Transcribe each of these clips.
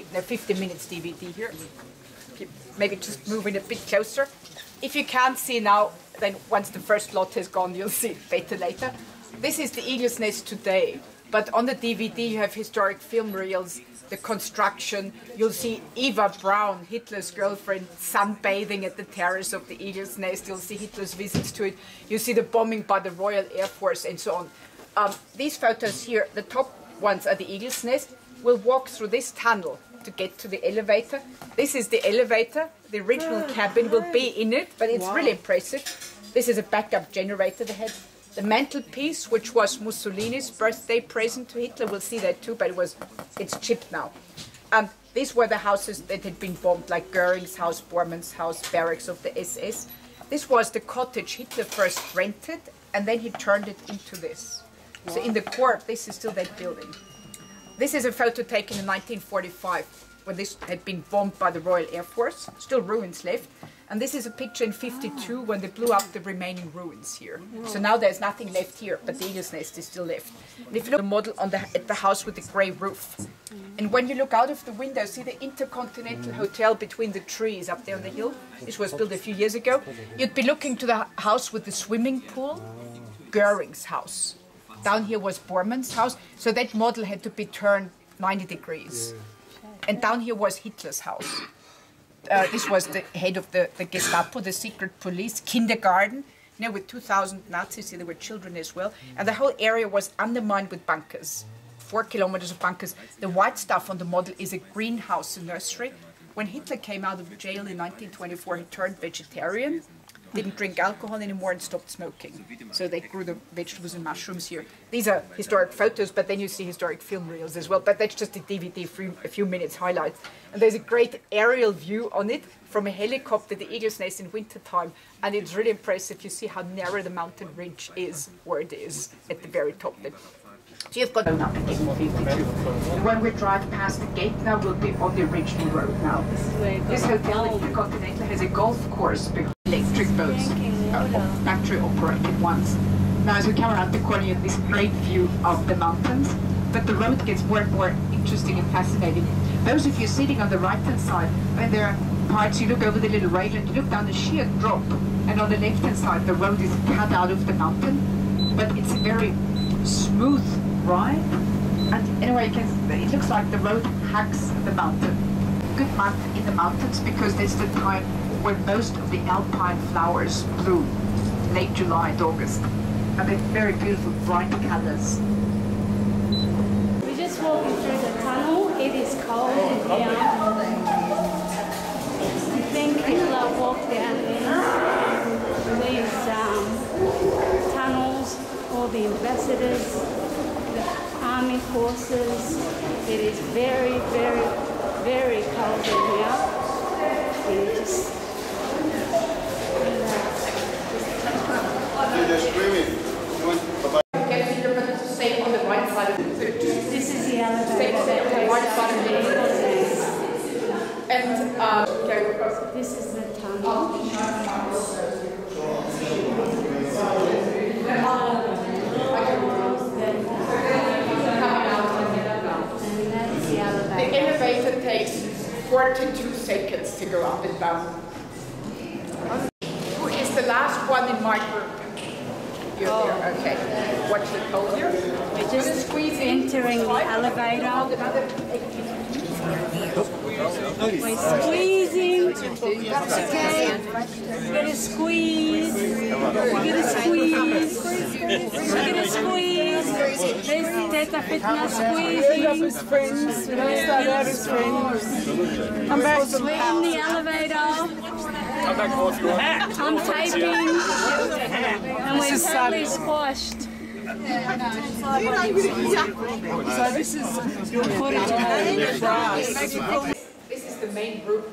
50 minutes DVD here. Maybe just moving a bit closer. If you can't see now, then once the first lot is gone, you'll see it better later. This is the Eagle's Nest today, but on the DVD you have historic film reels, the construction. You'll see Eva Braun, Hitler's girlfriend, sunbathing at the terrace of the Eagle's Nest. You'll see Hitler's visits to it. You see the bombing by the Royal Air Force and so on. These photos here, the top ones are the Eagle's Nest. We'll walk through this tunnel to get to the elevator. This is the elevator. The original cabin will be in it, but it's really impressive. This is a backup generator they had. The mantelpiece, which was Mussolini's birthday present to Hitler, we'll see that too, but it's chipped now. These were the houses that had been bombed, like Goering's house, Bormann's house, barracks of the SS. This was the cottage Hitler first rented, and then he turned it into this. So in the core, this is still that building. This is a photo taken in 1945, when this had been bombed by the Royal Air Force, still ruins left. And this is a picture in 52 when they blew up the remaining ruins here. So now there's nothing left here, but the Eagle's Nest is still left. And if you look at the model at the house with the grey roof, and when you look out of the window, see the Intercontinental Hotel between the trees up there on the hill? This was built a few years ago. You'd be looking to the house with the swimming pool, Goering's house. Down here was Bormann's house, so that model had to be turned 90 degrees. And down here was Hitler's house. This was the head of the Gestapo, the secret police, kindergarten, you know, with 2,000 Nazis, there were children as well. And the whole area was undermined with bunkers, 4 kilometers of bunkers. The white stuff on the model is a greenhouse, a nursery. When Hitler came out of jail in 1924, he turned vegetarian, didn't drink alcohol anymore and stopped smoking. So they grew the vegetables and mushrooms here. These are historic photos, but then you see historic film reels as well. But that's just a DVD, a few minutes highlights. And there's a great aerial view on it from a helicopter, the Eagle's Nest in wintertime. And it's really impressive. You see how narrow the mountain ridge is, where it is at the very top. So you've got when we drive past the gate now, we'll be on the original road now. This hotel in Intercontinental has a golf course with electric boats, battery operated ones. Now as we come around the corner, you have this great view of the mountains, but the road gets more and more interesting and fascinating. Those of you sitting on the right-hand side, when there are parts, you look over the little rail and you look down the sheer drop, and on the left-hand side, the road is cut out of the mountain, but it's a very smooth ride, and anyway, it looks like the road hugs the mountain. Good month in the mountains because that's the time when most of the alpine flowers bloom, late July and August, and they're very beautiful, bright colors. We're just walking through the tunnel. It is cold in here. I think Hitler walked down these tunnels, all the ambassadors, army forces. It is very, very, very cold in here. And just Stay on the right side of the this is the elevator. Stay on the right side of the and this is the tunnel. The elevator takes 42 seconds to go up and down. Who is the last one in my group? You're there, okay. Watch the pole here. We're just entering the elevator. We're squeezing. That's okay. We're going to squeeze. We're going to squeeze. We're going to squeeze. There's Theta Fitness squeezing. Friends. We're going to start out as friends. Come back. We're in the elevator. I'm typing. And we're totally squashed. So this is your footage of brass. This is the main room,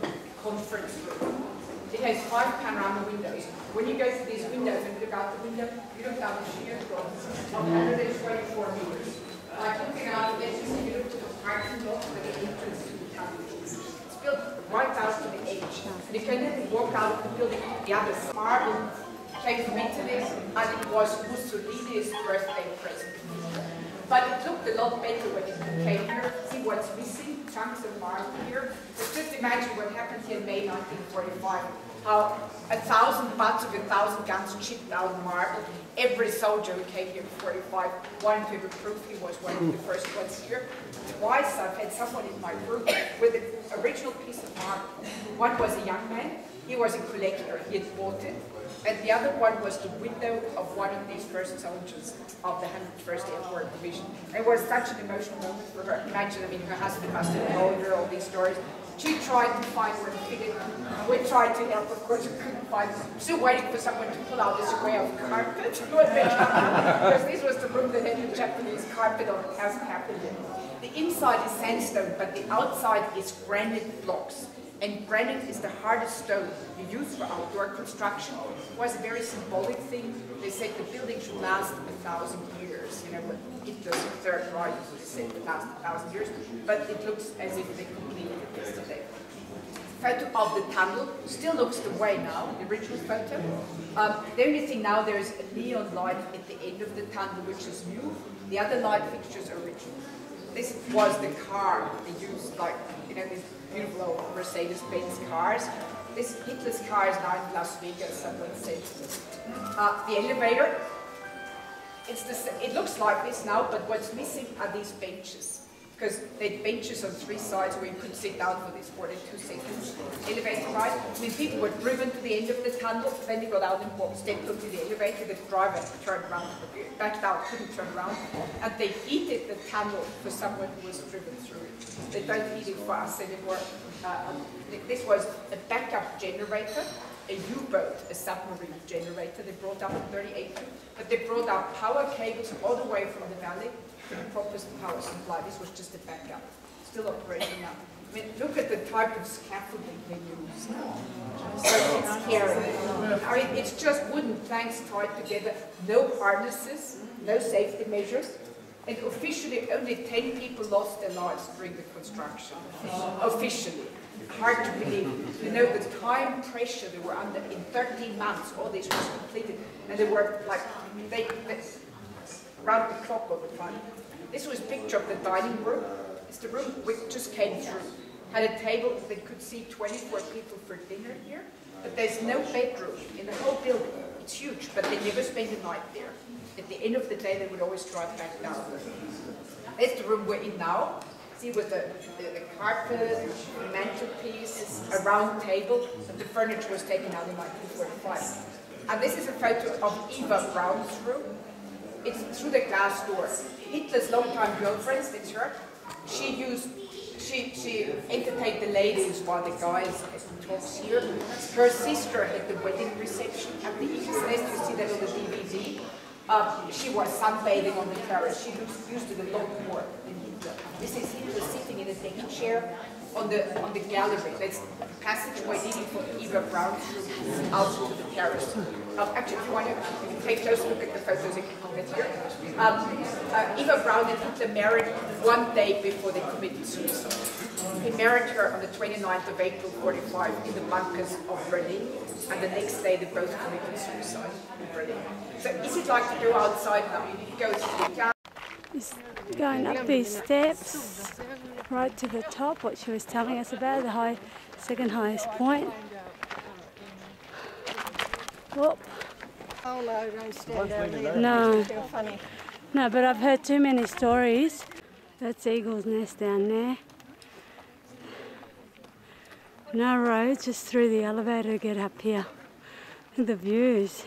conference room. It has 5 panorama windows. When you go to these windows and look out the window, you look down the sheer drop of 124 meters. Like looking out, let's just say you look to the parking lot where the entrance to the tunnel is. It's built right out to the edge. And you can even walk out of the building. The other marble came from Italy, and it was Mussolini's birthday present. But it looked a lot better when it came here. See what's missing? Chunks of marble here. Just imagine what happened here in May 1945. How 1,000 butts of 1,000 guns chipped out marble. Every soldier who came here in 45 wanted to have proof he was one of the first ones here. Twice I've had someone in my group with an original piece of marble. One was a young man. He was a collector. He had bought it. And the other one was the window of one of these first soldiers of the 101st Airborne Division. It was such an emotional moment for her. Imagine, I mean, her husband must have told her all these stories. She tried to find where to fit it. We tried to help, of course, we couldn't find it. Still waiting for someone to pull out a square of carpet. Because this was the room that had the Japanese carpet on it. Hasn't happened yet. The inside is sandstone, but the outside is granite blocks. And granite is the hardest stone you use for outdoor construction. It was a very symbolic thing. They said the building should last 1,000 years. You know, but Hitler's Third Reich, they said it would last 1,000 years. But it looks as if they completed it yesterday. Photo of the tunnel still looks the way now, the original photo. The only thing now, there is a neon light at the end of the tunnel, which is new. The other light fixtures are original. This was the car they used, like, you know, these beautiful old Mercedes-Benz cars. This Hitler's car is now in Las Vegas, someone said. The elevator, it looks like this now, but what's missing are these benches. Because they had benches on 3 sides where you could sit down for these 42 seconds. Elevator ride. I mean, people were driven to the end of the tunnel, then they got out and stepped into the elevator. The driver turned around, backed out, couldn't turn around. And they heated the tunnel for someone who was driven through it. They don't heat it for us anymore. This was a backup generator, a U-boat, a submarine generator. They brought up in 38, but they brought out power cables all the way from the valley to the proper power supply. This was just a backup, still operating now. I mean, look at the type of scaffolding they use. So it's scary. I mean, it's just wooden planks tied together, no harnesses, no safety measures. And officially, only 10 people lost their lives during the construction. Officially. Hard to believe. You know, the time pressure they were under in 13 months, all this was completed. And they were like, they round the clock all the time. This was a picture of the dining room. It's the room we just came through. Had a table that could seat 24 people for dinner here. But there's no bedroom in the whole building. It's huge, but they never spent a night there. At the end of the day, they would always drive back down. That's the room we're in now. See, with the carpet, the mantelpiece, a round table, but the furniture was taken out in 1945. And this is a photo of Eva Braun's room. It's through the glass door. Hitler's longtime girlfriend, that's her. She entertained the ladies while the guys talks here. Her sister had the wedding reception at the Eagle's Nest. You see that on the DVD. She was sunbathing on the terrace. She used it a lot more than Hitler. This is Hitler sitting in a deck chair on the gallery. That's the passageway leading from Eva Braun's room out to the terrace. Actually, if you want to take a close look at the photos, you can get here. Eva Braun and Hitler married one day before they committed suicide. He married her on the 29th of April 45 in the bunkers of Berlin, and the next day they both committed suicide in Berlin. So if you'd like to go outside now, you can go to the glass. Just going up these steps right to the top, what she was telling us about, the second highest point. Whoop. Oh no, don't stand down there. No. Feel funny. No, but I've heard too many stories. That's Eagle's Nest down there. No roads, just through the elevator to get up here. Look at the views.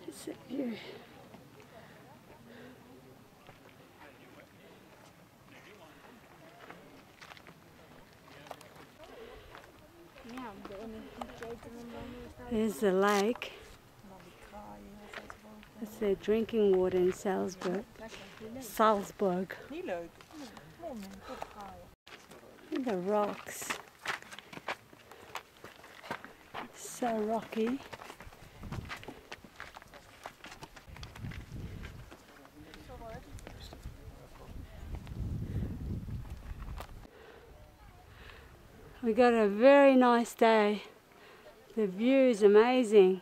It's a view. There's the lake. That's their drinking water in Salzburg. Salzburg. The rocks. So rocky. We got a very nice day. The view is amazing.